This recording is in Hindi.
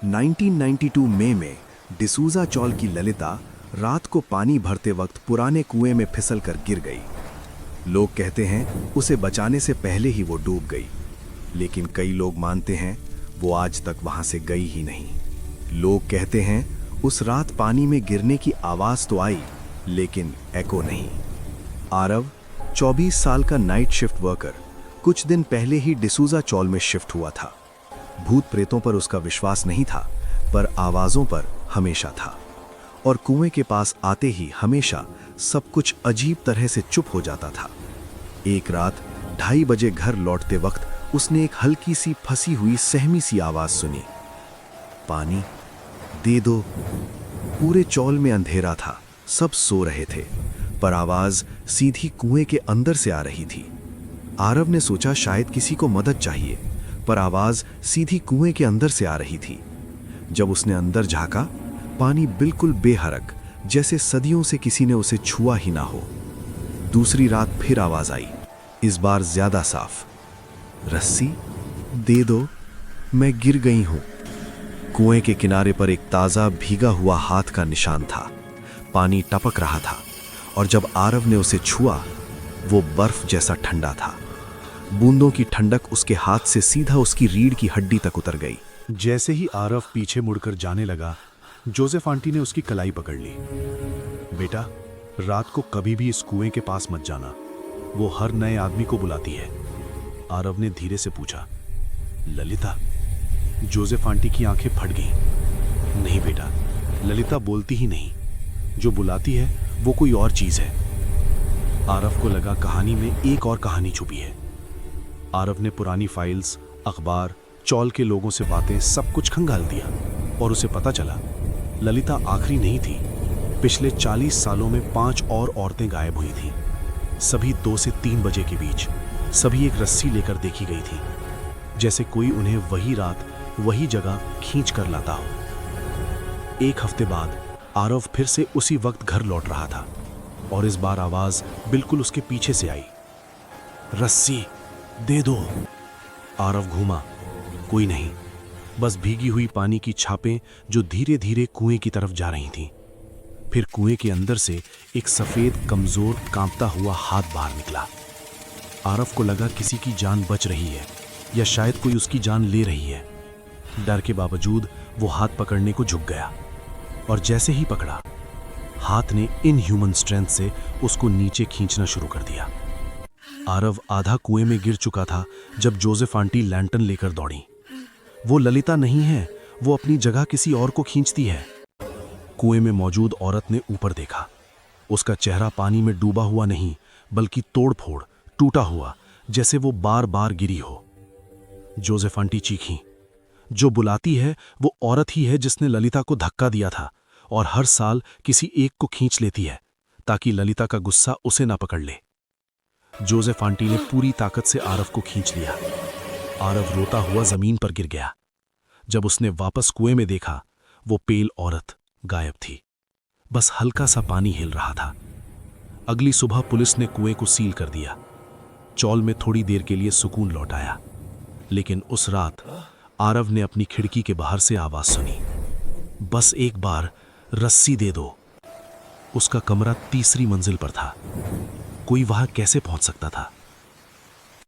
1992 मई में डिसूजा चौल की ललिता रात को पानी भरते वक्त पुराने कुएं में फिसलकर गिर गई। लोग कहते हैं उसे बचाने से पहले ही वो डूब गई, लेकिन कई लोग मानते हैं वो आज तक वहां से गई ही नहीं। लोग कहते हैं उस रात पानी में गिरने की आवाज तो आई, लेकिन एको नहीं। आरव 24 साल का नाइट शिफ्ट वर्कर कुछ दिन पहले ही डिसूजा चौल में शिफ्ट हुआ था। भूत प्रेतों पर उसका विश्वास नहीं था, पर आवाजों पर हमेशा था, और कुएं के पास आते ही हमेशा सब कुछ अजीब तरह से चुप हो जाता था। एक रात 2:30 बजे घर लौटते वक्त उसने एक हल्की सी फंसी हुई सहमी सी आवाज सुनी, पानी दे दो। पूरे चौल में अंधेरा था, सब सो रहे थे, पर आवाज सीधी कुएं के अंदर से आ रही थी। आरव ने सोचा शायद किसी को मदद चाहिए, पर आवाज सीधी कुएं के अंदर से आ रही थी। जब उसने अंदर झांका, पानी बिल्कुल बेहरक, जैसे सदियों से किसी ने उसे छुआ ही ना हो। दूसरी रात फिर आवाज आई, इस बार ज्यादा साफ, रस्सी दे दो, मैं गिर गई हूं। कुएं के किनारे पर एक ताजा भीगा हुआ हाथ का निशान था। पानी टपक रहा था, और जब आरव ने उसे छुआ, वो बर्फ जैसा ठंडा था। बूंदों की ठंडक उसके हाथ से सीधा उसकी रीढ़ की हड्डी तक उतर गई। जैसे ही आरव पीछे मुड़कर जाने लगा, जोसेफ आंटी ने उसकी कलाई पकड़ ली। बेटा, रात को कभी भी इस कुएं के पास मत जाना, वो हर नए आदमी को बुलाती है। आरव ने धीरे से पूछा, ललिता? जोसेफ आंटी की आंखें फट गईं। नहीं बेटा, ललिता बोलती ही नहीं, जो बुलाती है वो कोई और चीज है। आरव को लगा कहानी में एक और कहानी छुपी है। आरव ने पुरानी फाइल्स, अखबार, चौल के लोगों से बातें सब कुछ खंगाल दिया, और उसे पता चला ललिता आखिरी नहीं थी। पिछले 40 सालों में 5 और औरतें गायब हुई थीं, सभी 2 से 3 बजे के बीच। सभी एक रस्सी लेकर देखी गई थी, जैसे कोई उन्हें वही रात वही जगह खींच कर लाता हो। एक हफ्ते बाद आरव फिर से उसी वक्त घर लौट रहा था, और इस बार आवाज बिल्कुल उसके पीछे से आई, रस्सी दे दो। आरव घूमा, कोई नहीं, बस भीगी हुई पानी की छापें जो धीरे धीरे कुएं की तरफ जा रही थीं। फिर कुएं के अंदर से एक सफेद, कमजोर, कांपता हुआ हाथ बाहर निकला। आरव को लगा किसी की जान बच रही है, या शायद कोई उसकी जान ले रही है। डर के बावजूद वो हाथ पकड़ने को झुक गया, और जैसे ही पकड़ा, हाथ ने इनह्यूमन स्ट्रेंथ से उसको नीचे खींचना शुरू कर दिया। आरव आधा कुएं में गिर चुका था जब जोसेफ आंटी लैंटर्न लेकर दौड़ी। वो ललिता नहीं है, वो अपनी जगह किसी और को खींचती है। कुएं में मौजूद औरत ने ऊपर देखा। उसका चेहरा पानी में डूबा हुआ नहीं, बल्कि तोड़-फोड़, टूटा हुआ, जैसे वो बार बार गिरी हो। जोसेफ आंटी चीखीं, जो बुलाती है वो औरत ही है जिसने ललिता को धक्का दिया था, और हर साल किसी एक को खींच लेती है, ताकि ललिता का गुस्सा उसे ना पकड़ ले। जोसेफ आंटी ने पूरी ताकत से आरव को खींच लिया। आरव रोता हुआ जमीन पर गिर गया। जब उसने वापस कुएं में देखा, वो पेल औरत गायब थी, बस हल्का सा पानी हिल रहा था। अगली सुबह पुलिस ने कुएं को सील कर दिया। चौल में थोड़ी देर के लिए सुकून लौट आया, लेकिन उस रात आरव ने अपनी खिड़की के बाहर से आवाज सुनी, बस एक बार रस्सी दे दो। उसका कमरा तीसरी मंजिल पर था। कोई वहां कैसे पहुंच सकता था?